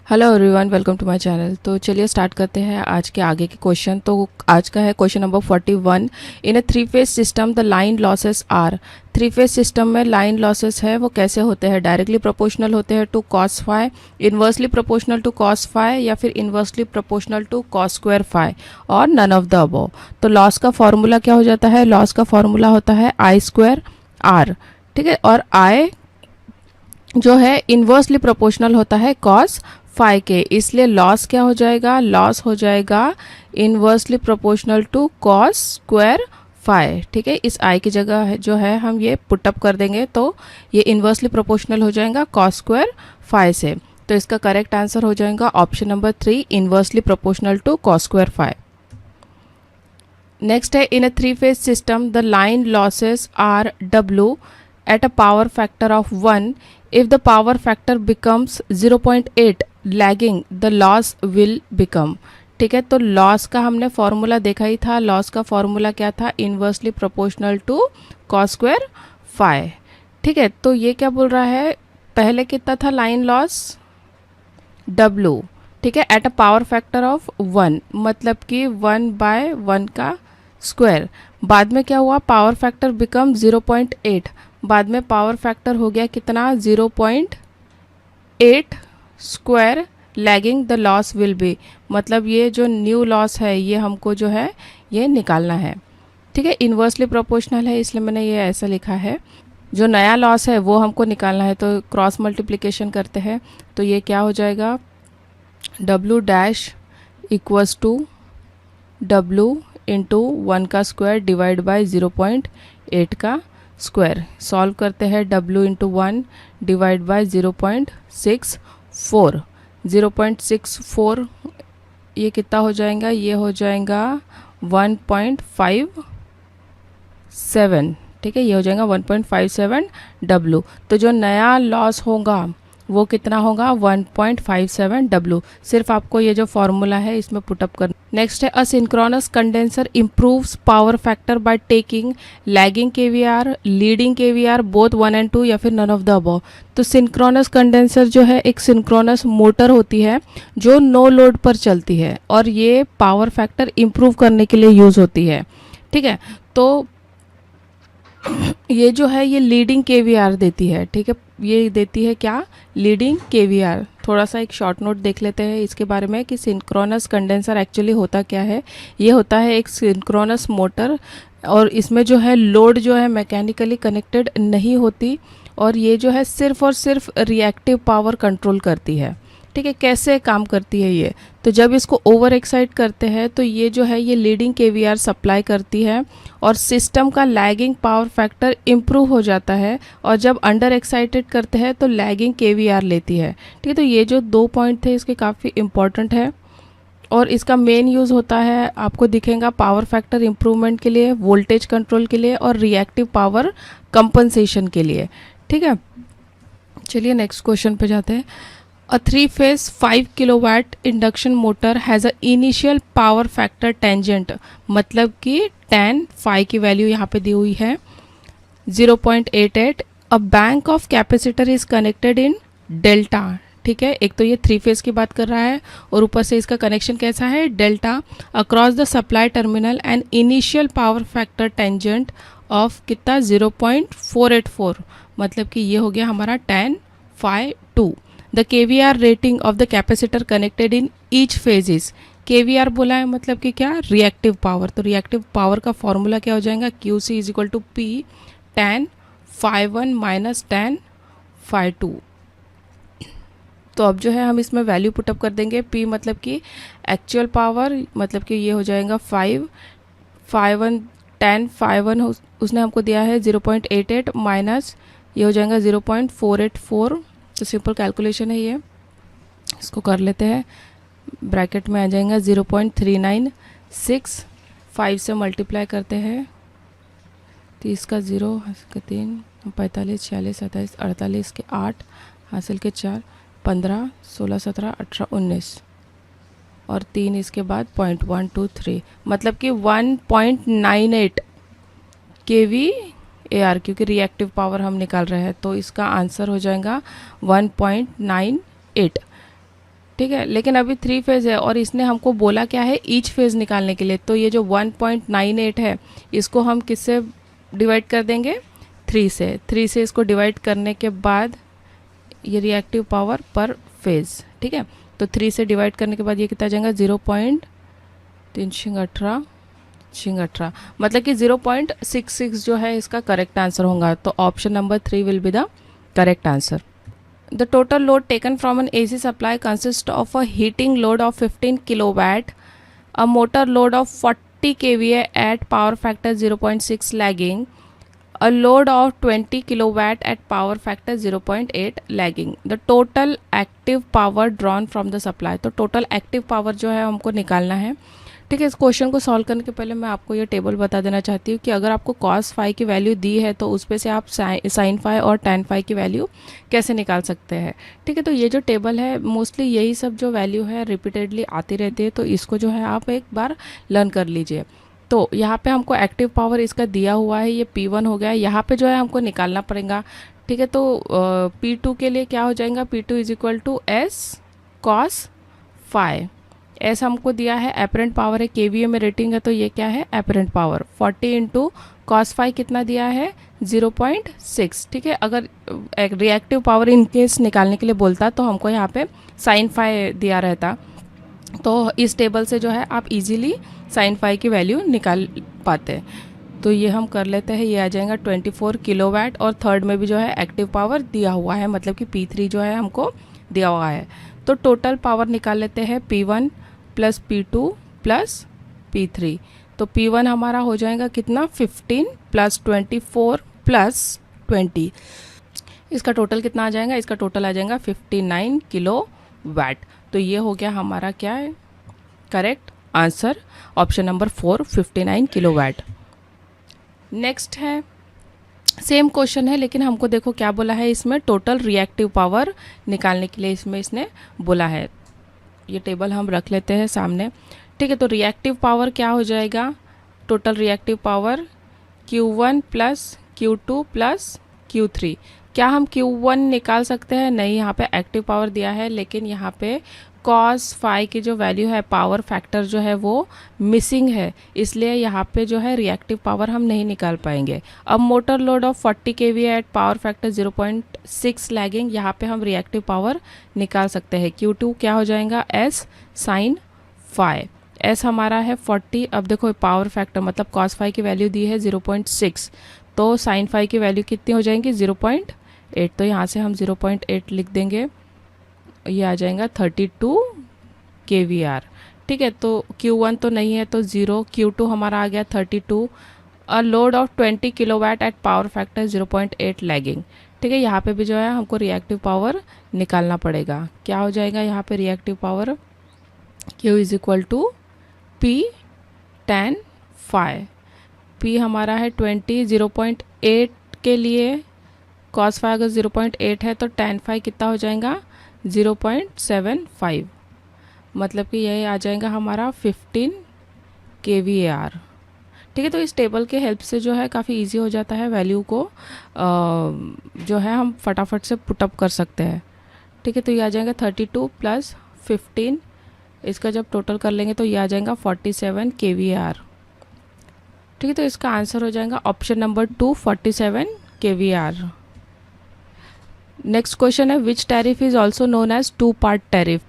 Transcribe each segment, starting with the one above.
Hello everyone, welcome to my channel. तो चलिए start करते हैं आज के आगे के क्वेश्चन। तो आज का है question number 41। In a three phase system the line losses are. Three phase system में लाइन लॉसेस है वो कैसे होते हैं? डायरेक्टली प्रोपोर्शनल होते हैं to cos phi, inversely proportional to cos phi, या फिर inversely proportional to cos square phi, और नन ऑफ द अबव। तो लॉस का फॉर्मूला क्या हो जाता है? लॉस का फॉर्मूला होता है आई स्क्वायर आर। ठीक है, और आई जो है इन्वर्सली प्रोपोर्शनल होता है कॉस फाई के, इसलिए लॉस क्या हो जाएगा? लॉस हो जाएगा inversely proportional to cos square phi. ठीक है, इस आई की जगह जो है हम ये पुटअप कर देंगे तो ये इन्वर्सली प्रोपोर्शनल हो जाएगा कॉस स्क्वायर फाई से। तो इसका करेक्ट आंसर हो जाएगा option number 3, inversely proportional to cos square phi. Next है, in a three phase system the line losses are W at a power factor of 1. If the power factor becomes 0.8 lagging, the loss will become. ठीक है, तो loss का हमने formula देखा ही था। Loss का formula क्या था? Inversely proportional to cos square phi. ठीक है, तो ये क्या बोल रहा है? पहले कितना था लाइन लॉस? W। ठीक है, at a power factor of 1, मतलब कि 1/1 का स्क्वायर। बाद में क्या हुआ? Power factor become 0.8। बाद में पावर फैक्टर हो गया कितना? 0.8 square lagging the loss will be. मतलब ये जो न्यू लॉस है ये हमको जो है ये निकालना है। ठीक है, इन्वर्सली प्रोपोर्शनल है इसलिए मैंने ये ऐसा लिखा है। जो नया लॉस है वो हमको निकालना है, तो क्रॉस मल्टीप्लिकेशन करते हैं तो ये क्या हो जाएगा? W dash equals to W into 1 का स्क्वायर डिवाइड बाई 0.8 का स्क्वायर। सॉल्व करते हैं W इंटू 1 डिवाइड बाई 0.64। 0.64 ये कितना हो जाएगा? ये हो जाएगा 1.57। ठीक है, ये हो जाएगा 1.57 W। तो जो नया लॉस होगा वो कितना होगा? 1.57 W। सिर्फ आपको ये जो फॉर्मूला है इसमें पुटअप करना। नेक्स्ट है, अ synchronous condenser improves power factor by taking lagging KVR, leading KVR, both 1 and 2, या फिर नन ऑफ द अबव। तो सिंक्रोनस कंडेंसर जो है एक सिंक्रोनस मोटर होती है जो नो लोड पर चलती है और ये पावर फैक्टर इम्प्रूव करने के लिए यूज़ होती है। ठीक है, तो ये जो है ये लीडिंग KVR देती है। ठीक है, ये देती है क्या? Leading KVR। थोड़ा सा एक शॉर्ट नोट देख लेते हैं इसके बारे में कि सिंक्रोनस कंडेंसर एक्चुअली होता क्या है। ये होता है एक सिंक्रोनस मोटर और इसमें जो है लोड जो है मैकेनिकली कनेक्टेड नहीं होती और ये जो है सिर्फ और सिर्फ रिएक्टिव पावर कंट्रोल करती है। ठीक है, कैसे काम करती है ये? तो जब इसको ओवर एक्साइट करते हैं तो ये जो है ये लीडिंग KVR सप्लाई करती है और सिस्टम का लैगिंग पावर फैक्टर इम्प्रूव हो जाता है, और जब अंडर एक्साइटेड करते हैं तो लैगिंग KVR लेती है। ठीक है, तो ये जो 2 पॉइंट थे इसके काफ़ी इम्पॉर्टेंट है और इसका मेन यूज़ होता है आपको दिखेगा पावर फैक्टर इम्प्रूवमेंट के लिए, वोल्टेज कंट्रोल के लिए और रिएक्टिव पावर कंपनसेशन के लिए। ठीक है, चलिए नेक्स्ट क्वेश्चन पे जाते हैं। A three-phase 5 kilowatt induction motor has a initial power factor tangent, मतलब कि tan phi की वैल्यू यहाँ पे दी हुई है 0.88। A bank of capacitor is connected in delta। ठीक है, एक तो ये 3 फेज की बात कर रहा है और ऊपर से इसका कनेक्शन कैसा है? Delta. Across the supply terminal and initial power factor tangent of कितना? 0.484, मतलब कि ये हो गया हमारा tan phi 2। The KVR rating of the capacitor connected in each phases. KVR बोला है मतलब कि क्या? Reactive power. तो रिएक्टिव पावर का फॉर्मूला क्या हो जाएगा? QC is equal to P tan phi 1 minus tan phi 2। तो अब जो है हम इसमें वैल्यू पुटअप कर देंगे। P मतलब कि एक्चुअल पावर, मतलब कि ये हो जाएगा 5 phi 1 tan phi 1 उसने हमको दिया है 0.88 माइनस ये हो जाएगा 0.484। तो सिंपल कैलकुलेशन है ये, इसको कर लेते हैं। ब्रैकेट में आ जाएगा 0.396, 5 से मल्टीप्लाई करते हैं 30 का 0, 3, 45, 46, 27, 48 के 8, हासिल के 4, 15, 16, 17, 18, 19 और 3 इसके बाद 0.123, मतलब कि 1.98 KVAR, क्योंकि रिएक्टिव पावर हम निकाल रहे हैं। तो इसका आंसर हो जाएगा 1.98। ठीक है, लेकिन अभी 3 फेज़ है और इसने हमको बोला क्या है, ईच फेज़ निकालने के लिए। तो ये जो 1.98 है इसको हम किससे डिवाइड कर देंगे, 3 से। 3 से इसको डिवाइड करने के बाद ये रिएक्टिव पावर पर फेज़, ठीक है। तो 3 से डिवाइड करने के बाद ये कितना आ जाएगा, 0.318, मतलब कि 0.66 जो है इसका करेक्ट आंसर होगा। तो option number 3 will be the correct answer. The total load taken from an AC supply consists of a heating load of 15 kilowatt, a motor load of 40 kVA at power factor 0.6 lagging, a load of 20 kilowatt at power factor 0.8 lagging. The total active power drawn from the supply. तो total active power जो है हमको निकालना है, ठीक है। इस question को सॉल्व करने के पहले मैं आपको ये टेबल बता देना चाहती हूँ कि अगर आपको cos फाई की वैल्यू दी है तो उस पे से आप sin फाई और tan फाई की वैल्यू कैसे निकाल सकते हैं, ठीक है। तो ये जो टेबल है मोस्टली यही सब जो वैल्यू है रिपीटेडली आती रहती है, तो इसको जो है आप एक बार लर्न कर लीजिए। तो यहाँ पे हमको एक्टिव पावर इसका दिया हुआ है, ये P1 हो गया। यहाँ पे जो है हमको निकालना पड़ेगा, ठीक है। तो P2 के लिए क्या हो जाएगा, P2 is equal to S cos phi. S हमको दिया है, एपरेंट पावर है, केवीए में रेटिंग है, तो ये क्या है, apparent power 40 into cos phi कितना दिया है, 0.6, ठीक है। अगर रिएक्टिव पावर इन केस निकालने के लिए बोलता तो हमको यहाँ पे साइन फाई दिया रहता। तो इस टेबल से जो है आप इजीली साइन फाई की वैल्यू निकाल पाते हैं। तो ये हम कर लेते हैं, ये आ जाएगा 24 किलोवाट और थर्ड में भी जो है एक्टिव पावर दिया हुआ है, मतलब कि P3 जो है हमको दिया हुआ है। तो टोटल पावर निकाल लेते हैं, P1 plus P2 plus P3। तो P1 हमारा हो जाएगा कितना, 15 प्लस 24 प्लस 20, इसका टोटल कितना आ जाएगा, इसका टोटल आ जाएगा 59 किलो वाट। तो ये हो गया हमारा क्या है, correct answer, option number 4 59 kilowatt. Next है सेम क्वेश्चन है, लेकिन हमको देखो क्या बोला है, इसमें टोटल रिएक्टिव पावर निकालने के लिए इसमें इसने बोला है। ये टेबल हम रख लेते हैं सामने, ठीक है। तो रिएक्टिव पावर क्या हो जाएगा, total reactive power Q1 plus Q2 plus Q3। क्या हम Q1 निकाल सकते हैं, नहीं, यहाँ पे एक्टिव पावर दिया है, लेकिन यहाँ पे कॉस फाई की जो वैल्यू है, पावर फैक्टर जो है वो मिसिंग है, इसलिए यहाँ पे जो है रिएक्टिव पावर हम नहीं निकाल पाएंगे। अब motor load of 40 kVA at power factor 0.6 lagging, यहाँ पे हम रिएक्टिव पावर निकाल सकते हैं। Q2 क्या हो जाएगा, S साइन फाई, S हमारा है 40। अब देखो पावर फैक्टर मतलब कॉस फाई की वैल्यू दी है 0.6, तो साइन फाई की वैल्यू कितनी हो जाएंगी, 0.8। तो यहाँ से हम 0.8 लिख देंगे, ये आ जाएगा 32 kVAR, ठीक है। तो Q1 तो नहीं है तो 0, Q2 हमारा आ गया 32, a load of 20 kilowatt at power factor 0.8 lagging, ठीक है। यहाँ पे भी जो है हमको रिएक्टिव पावर निकालना पड़ेगा। क्या हो जाएगा यहाँ पे reactive power, Q is equal to P tan phi. P हमारा है 20, 0.8 के लिए कॉस फाई अगर 0.8 है तो tan फाई कितना हो जाएगा, 0.75, मतलब कि यही आ जाएगा हमारा 15 kVAR, ठीक है। तो इस टेबल के हेल्प से जो है काफ़ी इजी हो जाता है, वैल्यू को जो है हम फटाफट से पुटअप कर सकते हैं, ठीक है। तो ये आ जाएगा 32 प्लस 15, इसका जब टोटल कर लेंगे तो ये आ जाएगा 47 kVAR, ठीक है। तो इसका आंसर हो जाएगा option number 2 47 kVAR। Next question है, which tariff is also known as 2 part tariff,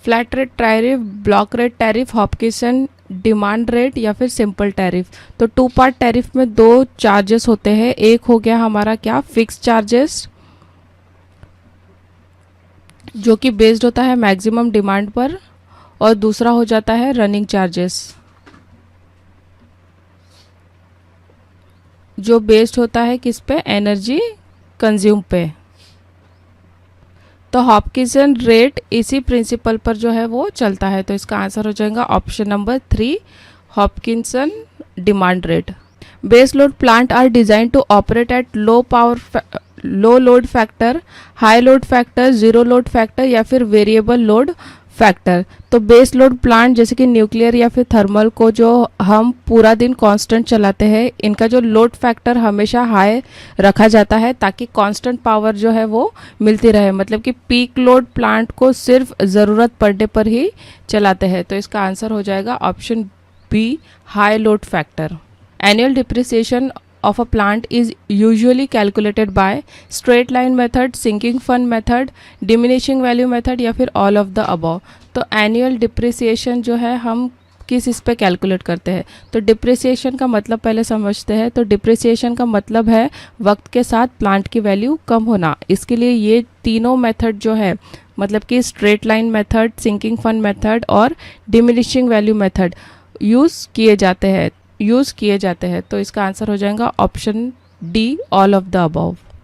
flat rate tariff, block rate tariff, Hopkinson demand rate या फिर सिंपल टैरिफ। तो 2 पार्ट टैरिफ में 2 चार्जेस होते हैं, एक हो गया हमारा क्या, फिक्स चार्जेस जो कि बेस्ड होता है मैक्सिमम डिमांड पर, और दूसरा हो जाता है रनिंग चार्जेस जो बेस्ड होता है किस पे, एनर्जी कंज्यूम पे। तो हॉपकिंसन रेट इसी प्रिंसिपल पर जो है वो चलता है, तो इसका आंसर हो जाएगा option number 3 Hopkinson demand rate. Base load plant are design to operate at low load factor, high load factor, zero load factor या फिर वेरिएबल लोड फैक्टर, तो बेस लोड प्लांट जैसे कि न्यूक्लियर या फिर थर्मल को जो हम पूरा दिन कांस्टेंट चलाते हैं, इनका जो लोड फैक्टर हमेशा हाई रखा जाता है ताकि कांस्टेंट पावर जो है वो मिलती रहे। मतलब कि पीक लोड प्लांट को सिर्फ ज़रूरत पड़ने पर ही चलाते हैं। तो इसका आंसर हो जाएगा option B, high load factor. Annual depreciation of a plant is usually calculated by straight line method, sinking fund method, diminishing value method या फिर all of the above। तो annual depreciation जो है हम किस इस पे कैलकुलेट करते हैं, तो डिप्रिसिएशन का मतलब पहले समझते हैं। तो डिप्रिसिएशन का मतलब है वक्त के साथ प्लांट की वैल्यू कम होना। इसके लिए ये तीनों मेथड जो है, मतलब कि straight line method, sinking fund method और डिमिनिशिंग वैल्यू मेथड यूज़ किए जाते हैं। तो इसका आंसर हो जाएगा option D, all of the above.